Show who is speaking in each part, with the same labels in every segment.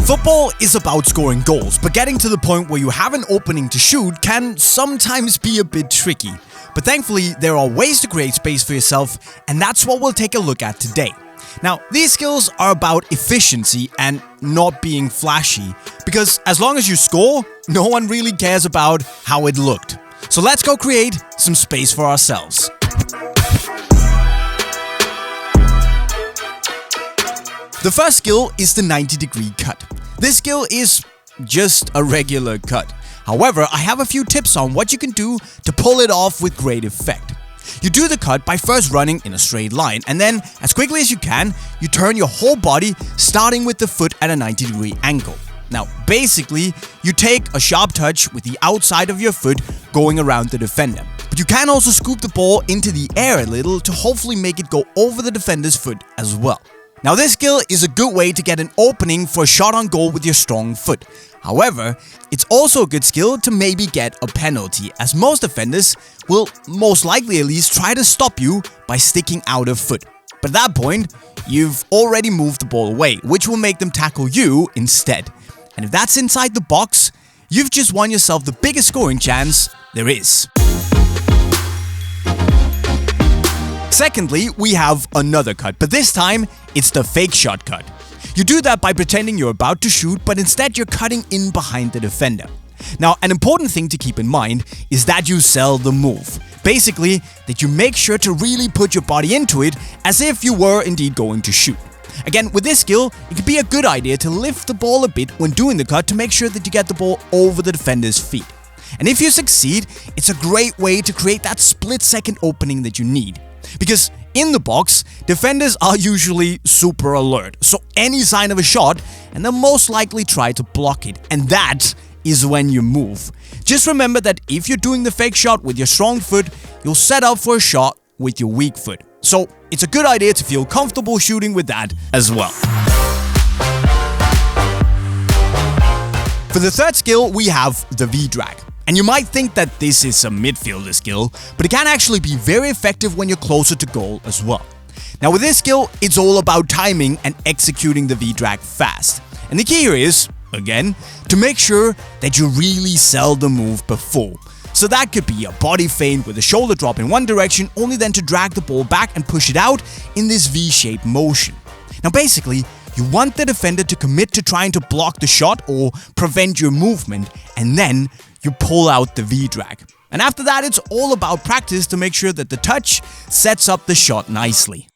Speaker 1: Football is about scoring goals, but getting to the point where you have an opening to shoot can sometimes be a bit tricky. But thankfully, there are ways to create space for yourself, and that's what we'll take a look at today. Now, these skills are about efficiency and not being flashy, because as long as you score, no one really cares about how it looked. So let's go create some space for ourselves. The first skill is the 90-degree cut. This skill is just a regular cut. However, I have a few tips on what you can do to pull it off with great effect. You do the cut by first running in a straight line, and then, as quickly as you can, you turn your whole body, starting with the foot at a 90-degree angle. Now, basically, you take a sharp touch with the outside of your foot going around the defender. But you can also scoop the ball into the air a little to hopefully make it go over the defender's foot as well. Now, this skill is a good way to get an opening for a shot on goal with your strong foot. However, it's also a good skill to maybe get a penalty, as most defenders will most likely at least try to stop you by sticking out a foot. But at that point, you've already moved the ball away, which will make them tackle you instead. And if that's inside the box, you've just won yourself the biggest scoring chance there is. Secondly, we have another cut, but this time, it's the fake shot cut. You do that by pretending you're about to shoot, but instead you're cutting in behind the defender. Now, an important thing to keep in mind is that you sell the move. Basically, that you make sure to really put your body into it as if you were indeed going to shoot. Again, with this skill, it can be a good idea to lift the ball a bit when doing the cut to make sure that you get the ball over the defender's feet. And if you succeed, it's a great way to create that split-second opening that you need. Because in the box, defenders are usually super alert, so any sign of a shot, and they'll most likely try to block it, and that is when you move. Just remember that if you're doing the fake shot with your strong foot, you'll set up for a shot with your weak foot. So it's a good idea to feel comfortable shooting with that as well. For the third skill, we have the V-drag. And you might think that this is a midfielder skill, but it can actually be very effective when you're closer to goal as well. Now with this skill, it's all about timing and executing the V-drag fast. And the key here is, again, to make sure that you really sell the move before. So that could be a body feint with a shoulder drop in one direction, only then to drag the ball back and push it out in this V-shaped motion. Now basically, you want the defender to commit to trying to block the shot or prevent your movement, and then you pull out the V-drag. And after that, it's all about practice to make sure that the touch sets up the shot nicely.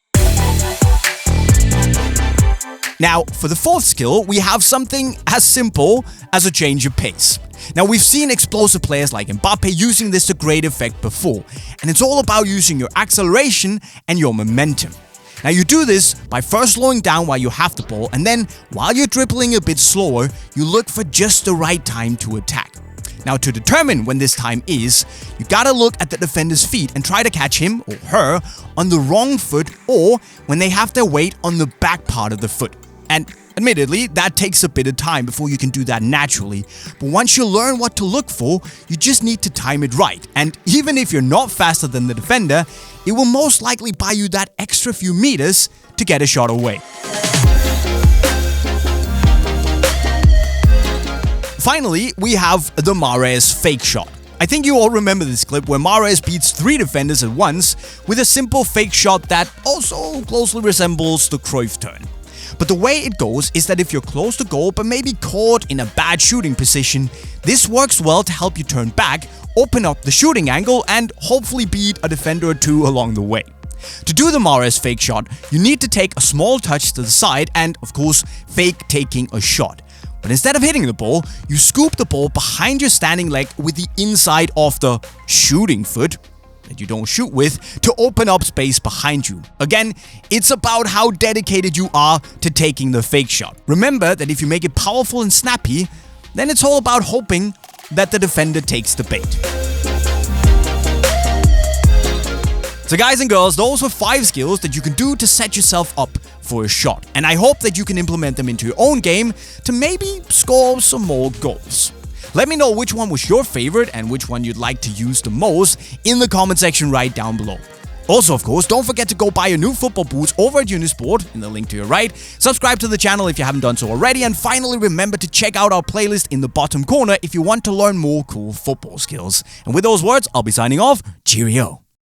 Speaker 1: Now, for the fourth skill, we have something as simple as a change of pace. Now, we've seen explosive players like Mbappe using this to great effect before, and it's all about using your acceleration and your momentum. Now, you do this by first slowing down while you have the ball, and then, while you're dribbling a bit slower, you look for just the right time to attack. Now, to determine when this time is, you gotta look at the defender's feet and try to catch him or her on the wrong foot or when they have their weight on the back part of the foot. And admittedly, that takes a bit of time before you can do that naturally, but once you learn what to look for, you just need to time it right. And even if you're not faster than the defender, it will most likely buy you that extra few meters to get a shot away. Finally, we have the Mahrez fake shot. I think you all remember this clip where Mahrez beats 3 defenders at once with a simple fake shot that also closely resembles the Cruyff turn. But the way it goes is that if you're close to goal but maybe caught in a bad shooting position, this works well to help you turn back, open up the shooting angle, and hopefully beat a defender or 2 along the way. To do the Mahrez fake shot, you need to take a small touch to the side and, of course, fake taking a shot. But instead of hitting the ball, you scoop the ball behind your standing leg with the inside of the shooting foot that you don't shoot with to open up space behind you. Again, it's about how dedicated you are to taking the fake shot. Remember that if you make it powerful and snappy, then it's all about hoping that the defender takes the bait. So guys and girls, those were 5 skills that you can do to set yourself up for a shot. And I hope that you can implement them into your own game to maybe score some more goals. Let me know which one was your favorite and which one you'd like to use the most in the comment section right down below. Also, of course, don't forget to go buy your new football boots over at Unisport in the link to your right. Subscribe to the channel if you haven't done so already. And finally, remember to check out our playlist in the bottom corner if you want to learn more cool football skills. And with those words, I'll be signing off. Cheerio.